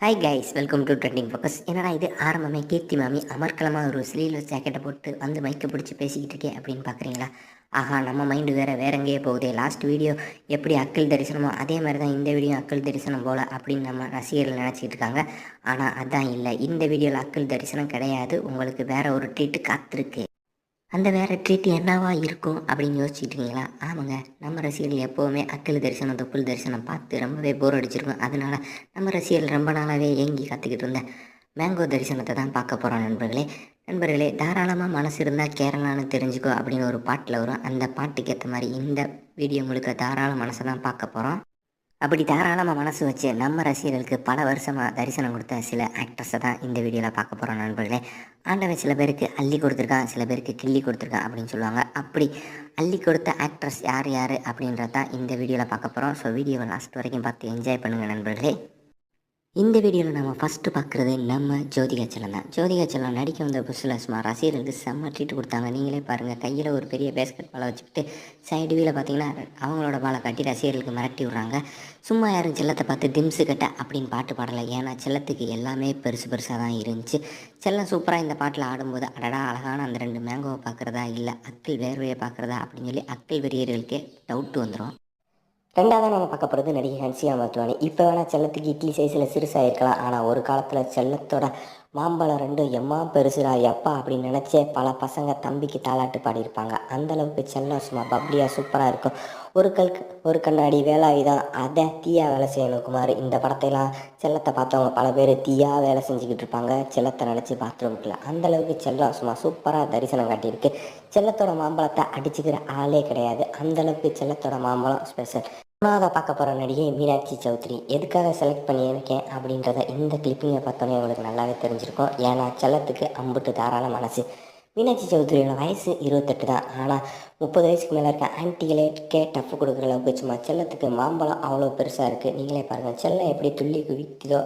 Hi guys, welcome to trending focus. என்னடா இது ஆரம்பமே கீர்த்தி மாமி அமர்க்கலமாக ஒரு ஸ்லீவ்லெஸ் ஜாக்கெட்டை போட்டு வந்து மைக்கை பிடிச்சி பேசிக்கிட்டு இருக்கே அப்படின்னு பார்க்குறீங்களா? ஆஹா, நம்ம மைண்டு வேறு எங்கேயே போகுதே. லாஸ்ட் வீடியோ எப்படி அக்கல் தரிசனமோ அதே மாதிரி தான் இந்த வீடியோ அக்கல் தரிசனம் போல் அப்படின்னு நம்ம ரசிகர்கள் நினச்சிக்கிட்டு இருக்காங்க. ஆனால் அதான் இல்லை, இந்த வீடியோவில் அக்கல் தரிசனம் கிடையாது. உங்களுக்கு வேறு ஒரு ட்ரீட்டு காத்திருக்கு. அந்த வேறு ட்ரீட் என்னவா இருக்கும் அப்படின்னு யோசிச்சுட்ருக்கீங்களா? ஆமாங்க, நம்ம ரசிகர்கள் எப்போவுமே அக்கல் தரிசனம் தொப்புள் தரிசனம் பார்த்து ரொம்பவே போர் அடிச்சிருக்கோம். அதனால நம்ம ரசிகர்கள் ரொம்ப நாளாகவே ஏங்கி காத்துக்கிட்டு இருந்த மேங்கோ தரிசனத்தை தான் பார்க்க போகிறோம். நண்பர்களே, தாராளமாக மனசு இருந்தால் கேரளான்னு தெரிஞ்சுக்கோ அப்படின்னு ஒரு பாட்டில் வரும். அந்த பாட்டுக்கு ஏற்ற மாதிரி இந்த வீடியோ முழுக்க தாராள மனசை தான் பார்க்க போகிறோம். அப்படி தாராளமாக மனசு வச்சு நம்ம ரசிகர்களுக்கு பல வருஷமாக தரிசனம் கொடுத்த சில ஆக்ட்ரஸை தான் இந்த வீடியோவில் பார்க்க போகிறோம். நண்பர்களே, ஆண்டவன் சில பேருக்கு அள்ளி கொடுத்துருக்கான், சில பேருக்கு கிள்ளி கொடுத்துருக்கான் அப்படின்னு சொல்லுவாங்க. அப்படி அள்ளி கொடுத்த ஆக்ட்ரஸ் யார் யார் அப்படின்றத தான் இந்த வீடியோவில் பார்க்க போகிறோம். ஸோ வீடியோவை லாஸ்ட் வரைக்கும் பார்த்து என்ஜாய் பண்ணுங்கள் நண்பர்களே. இந்த வீடியோவில் நம்ம ஃபஸ்ட்டு பார்க்குறது நம்ம ஜோதிகா செல்லம் தான். ஜோதிகா செல்லம் நடிக்க வந்த புதுசில் சும்மா ரசிகர்களுக்கு செம்ம ட்ரீட் கொடுத்தாங்க. நீங்களே பாருங்கள், கையில் ஒரு பெரிய பேஸ்கெட் பாலை வச்சுக்கிட்டு சைடு வீல பார்த்தீங்கன்னா அவங்களோட பாலை கட்டி ரசிகர்களுக்கு மிரட்டி விட்றாங்க. சும்மா யாரும் செல்லத்தை பார்த்து திம்ஸு கட்ட அப்படின்னு பாட்டு பாடலை. ஏன்னா செல்லத்துக்கு எல்லாமே பெருசு பெருசாக தான் இருந்துச்சு. செல்லம் சூப்பராக இந்த பாட்டில் ஆடும்போது அடடா அழகான அந்த 2 மேங்கோவை பார்க்குறதா இல்லை அக்கிள் வேர்வையை பார்க்குறதா அப்படின்னு சொல்லி அக்கிள் வெறியர்களுக்கே டவுட்டு வந்துடும். ரெண்டாவது நம்ம பார்க்க போகிறது நடிகை ஹன்சிகா மருத்துவானி. இப்போ வேணால் செல்லத்துக்கு இட்லி சைஸில் சிறுசாக இருக்கலாம், ஆனால் ஒரு காலத்தில் செல்லத்தோட மாம்பழம் 2 எம்மா பெருசுடா எப்பா அப்படின்னு நினச்சே பல பசங்க தம்பிக்கு தாலாட்டு பாடியிருப்பாங்க. அந்தளவுக்கு செல்லம் சும்மா பப்ளியாக சூப்பராக இருக்கும். ஒரு கண்ணாடி வேலாவி தான், அதை தீயா வேலை செய்யணும் குமார். இந்த படத்தையெல்லாம் செல்லத்தை பார்த்தவங்க பல பேர் தீயா வேலை செஞ்சுக்கிட்டு இருப்பாங்க செல்லத்தை நினச்சி பாத்ரூம்குள்ள. அந்தளவுக்கு செல்லம் சும்மா சூப்பராக தரிசனம் காட்டியிருக்கு. செல்லத்தோட மாம்பழத்தை அடிச்சுக்கிற ஆளே கிடையாது. அந்தளவுக்கு செல்லத்தோட மாம்பழம் ஸ்பெஷல். மூணாவதாக பார்க்க போகிற நடிகை மீனாட்சி சௌத்ரி. எதுக்காக செலக்ட் பண்ணியிருக்கேன் அப்படின்றத இந்த கிளிப்பிங்கை பார்த்தோன்னே உங்களுக்கு நல்லாவே தெரிஞ்சிருக்கும். ஏன்னா செல்லத்துக்கு அம்புட்டு தாராள மனசு. மீனாட்சி சௌத்ரியோட வயசு 28 தான். ஆனால் 30 வயசுக்கு மேலே இருக்க ஆன்டிகளேட்கே டஃப் கொடுக்குற அளவுக்கு சும்மா செல்லத்துக்கு மாம்பழம் அவ்வளோ பெருசாக இருக்குது. நீங்களே பாருங்கள், செல்லம் எப்படி துள்ளி குவிக்குதோ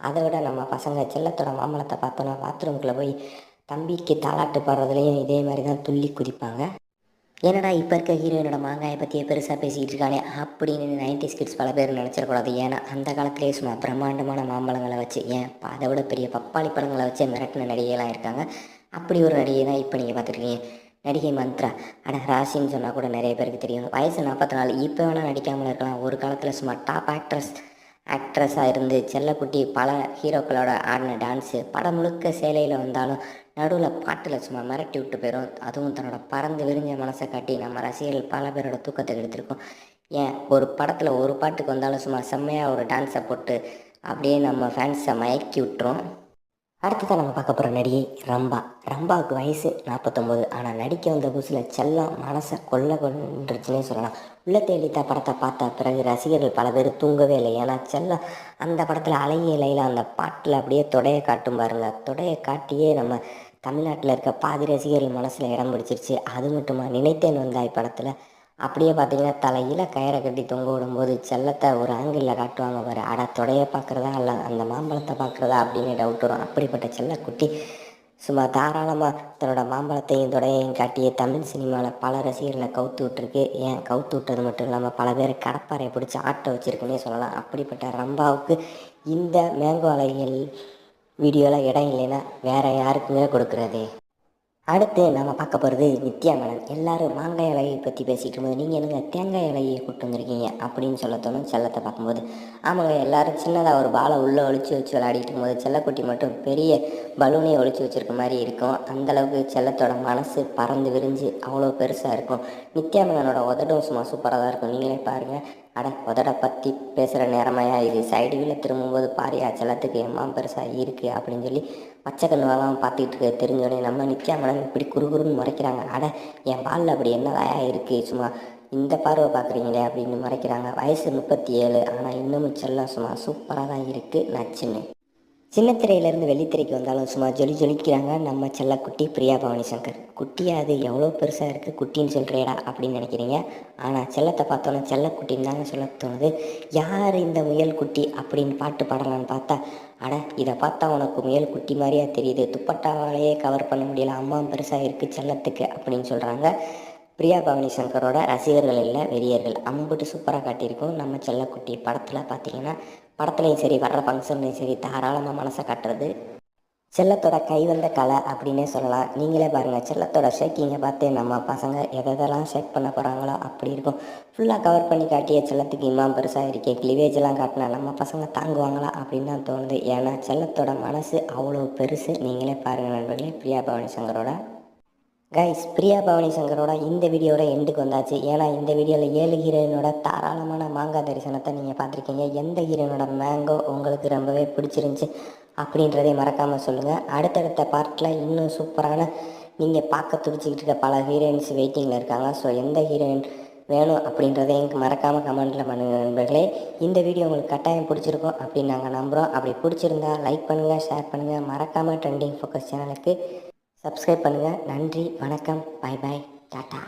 அதை விட நம்ம பசங்க செல்லத்தோட மாம்பழத்தை பார்த்தோன்னா பாத்ரூம்குள்ளே போய் தம்பிக்கு தாலாட்டு பாடுறதுலேயும் இதே மாதிரி தான் துள்ளி குதிப்பாங்க. ஏன்னடா இப்போ இருக்க ஹீரோயினோட மாங்காயை பற்றியே பெருசாக பேசிக்கிட்டு இருக்கானே அப்படின்னு 90s கிட்ஸ் பல பேர் நினச்சிடக்கூடாது. ஏன்னா அந்த காலத்திலே சும்மா பிரம்மாண்டமான மாம்பழங்களை வச்சு, ஏன் அதை விட பெரிய பப்பாளி பழங்களை வச்சு மிரட்டின நடிகைலாம் இருக்காங்க. அப்படி ஒரு நடிகை தான் இப்போ நீங்கள் பார்த்துருக்கீங்க, நடிகை மந்த்ரா. ஆனால் ராசின்னு சொன்னால் கூட நிறைய பேருக்கு தெரியும். வயசு 44. இப்போ வேணால் நடிக்காமல் இருக்கலாம். ஒரு காலத்தில் சும்மா டாப் ஆக்ட்ரஸாக இருந்து செல்லக்குட்டி பல ஹீரோக்களோட ஆடின டான்ஸு படம் முழுக்க சேலையில் வந்தாலும் நடுவில் பாட்டில் சும்மா மிரட்டி விட்டு போயிடும். அதுவும் தன்னோட பறந்து விரிஞ்ச மனசை காட்டி நம்ம ரசிகர்கள் பல பேரோட தூக்கத்தை எடுத்திருக்கோம். ஏன் ஒரு படத்தில் ஒரு பாட்டுக்கு வந்தாலும் சும்மா செம்மையாக ஒரு டான்ஸை போட்டு அப்படியே நம்ம ஃபேன்ஸை மயக்கி விட்டுரும். அடுத்ததான் நம்ம பார்க்க போகிற நடிகை ரம்பாவுக்கு வயசு 49. ஆனால் நடிக்க வந்த புதுசில் செல்லம் மனசை கொண்டுருச்சுன்னே சொல்லலாம். உள்ள தேடித்த படத்தை பார்த்த பிறகு ரசிகர்கள் பல பேர் தூங்கவே இல்லை. ஏன்னா செல்லம் அந்த படத்தில் அழகிய லைலா அந்த பாட்டில் அப்படியே தொடையை காட்டும் பாருங்க. தொடையை காட்டியே நம்ம தமிழ்நாட்டில் இருக்க பாதி ரசிகர்கள் மனசில் இடம் பிடிச்சிருச்சு. அது மட்டுமா, நினைத்தேன் வந்தாய் படத்தில் அப்படியே பார்த்தீங்கன்னா தலையில் கயிறை கட்டி தொங்க விடும்போது செல்லத்தை ஒரு ஆங்கிளில் காட்டுவாங்க பாரு. அட தொடையை பார்க்குறதா இல்லை அந்த மாம்பழத்தை பார்க்குறதா அப்படின்னு டவுட் வரும். அப்படிப்பட்ட செல்லக்குட்டி சும்மா தாராளமாக தன்னோட மாம்பழத்தையும் தொடையையும் காட்டியே தமிழ் சினிமாவில் பல ரசிகர்களை கவுத்து விட்டுருக்கு. ஏன் கவுத்து விட்டது மட்டும் இல்லாமல் பல பேர் கடப்பாறையை பிடிச்சி ஆட்ட வச்சுருக்குன்னே சொல்லலாம். அப்படிப்பட்ட ரம்பாவுக்கு இந்த மேங்கோ அலைகள் வீடியோவில் இடம் இல்லைன்னா வேறு யாருக்குமே கொடுக்குறதே. அடுத்து நம்ம பார்க்க போகிறது நித்யா மேனன். எல்லோரும் மாங்காய் இலையை பற்றி பேசிகிட்டு இருக்கும்போது நீங்கள் என்னங்க தேங்காய் இலையை கூப்பிட்டு வந்திருக்கீங்க அப்படின்னு சொல்ல தோணும் செல்லத்தை பார்க்கும்போது. ஆமாங்க, எல்லோரும் சின்னதாக ஒரு பாலை உள்ளே ஒழிச்சு வச்சு விளையாடிட்டு இருக்கும்போது செல்லக்குட்டி மட்டும் பெரிய பலூனையை ஒழிச்சு வச்சுருக்க மாதிரி இருக்கும். அந்தளவுக்கு செல்லத்தோட மனசு பறந்து விரிஞ்சு அவ்வளோ பெருசாக இருக்கும். நித்யா மேனனோட உதடும் சும்மா சூப்பராக தான் இருக்கும். நீங்களே பாருங்கள். உதடை பற்றி பேசுகிற நேரமையா இது, சைடு வீல் திரும்பும்போது பாரியா செல்லத்துக்கு எம்மா பெருசாக இருக்குது அப்படின்னு சொல்லி பச்சை கண்ணுவெல்லாம் பார்த்துக்கிட்டு இருக்க தெரிஞ்சோடனே நம்ம நித்யா மேனன் இப்படி குறுகுறுன்னு முறைக்கிறாங்க. என் பாலில் அப்படி என்னதாயா இருக்குது, சும்மா இந்த பார்வை பார்க்குறீங்களே அப்படின்னு முறைக்கிறாங்க. வயசு 37. ஆனால் இன்னமும் செல்லம் சும்மா சூப்பராக தான் இருக்குது நச்சுன்னு. சின்னத்திரையிலேருந்து வெள்ளித்திரைக்கு வந்தாலும் சும்மா ஜொலிக்கிறாங்க நம்ம செல்லக்குட்டி பிரியா பவானி சங்கர். குட்டியாக அது எவ்வளோ பெருசாக இருக்குது, குட்டின்னு சொல்கிறேடா அப்படின்னு நினைக்கிறீங்க. ஆனால் செல்லத்தை பார்த்தோன்னா செல்லக்குட்டின்னு தாங்க சொல்ல தோணுது. யார் இந்த முயல் குட்டி அப்படின்னு பாட்டு பாடலான்னு பார்த்தா இதை பார்த்தா உனக்கு முயல் குட்டி மாதிரியா தெரியுது, துப்பட்டாவாலேயே கவர் பண்ண முடியல, அம்மா பெருசாக இருக்குது செல்லத்துக்கு அப்படின்னு சொல்கிறாங்க. பிரியா பவானி சங்கரோட ரசிகர்கள் இல்லை வெறியர்கள். அம்புட்டு சூப்பராக காட்டியிருக்கோம் நம்ம செல்லக்குட்டி. படத்தில் பார்த்தீங்கன்னா படத்துலையும் சரி வர்ற ஃபங்க்ஷன்லையும் சரி தாராளமாக மனசை காட்டுறது செல்லத்தோட கைவந்த கலை அப்படின்னே சொல்லலாம். நீங்களே பாருங்கள், செல்லத்தோட ஷேக்கிங்கை பார்த்து நம்ம பசங்க எதெல்லாம் ஷேக் பண்ண போகிறாங்களோ அப்படி இருக்கும். ஃபுல்லாக கவர் பண்ணி காட்டிய செல்லத்துக்கு இம்மா பெருசாக இருக்கே, கிளிவேஜெல்லாம் காட்டினா நம்ம பசங்க தாங்குவாங்களா அப்படின்னு தான் தோணுது. ஏன்னா செல்லத்தோட மனசு அவ்வளோ பெருசு. நீங்களே பாருங்கள் நண்பர்களே, பிரியா பவானி சங்கரோட பிரியா பவானி சங்கரோட இந்த வீடியோட எண்டுக்கு வந்தாச்சு. ஏன்னா இந்த வீடியோவில் 7 ஹீரோயினோட தாராளமான மாங்கா தரிசனத்தை நீங்கள் பார்த்துருக்கீங்க. எந்த ஹீரோயினோட மேங்கோ உங்களுக்கு ரொம்பவே பிடிச்சிருந்துச்சி அப்படின்றதே மறக்காமல் சொல்லுங்கள். அடுத்தடுத்த பார்ட்டில் இன்னும் சூப்பரான நீங்கள் பார்க்க துடிச்சிக்கிட்டு இருக்க பல ஹீரோயின்ஸ் வெயிட்டிங்கில் இருக்காங்க. ஸோ எந்த ஹீரோயின் வேணும் அப்படின்றத எனக்கு மறக்காமல் கமெண்ட்டில் பண்ணுங்கள் நண்பர்களே. இந்த வீடியோ உங்களுக்கு கட்டாயம் பிடிச்சிருக்கும் அப்படின்னு நாங்கள் நம்புகிறோம். அப்படி பிடிச்சிருந்தா லைக் பண்ணுங்கள், ஷேர் பண்ணுங்கள், மறக்காமல் ட்ரெண்டிங் ஃபோக்கஸ் சேனலுக்கு சப்ஸ்கிரைப் பண்ணுங்கள். நன்றி, வணக்கம், பை பாய், டாட்டா.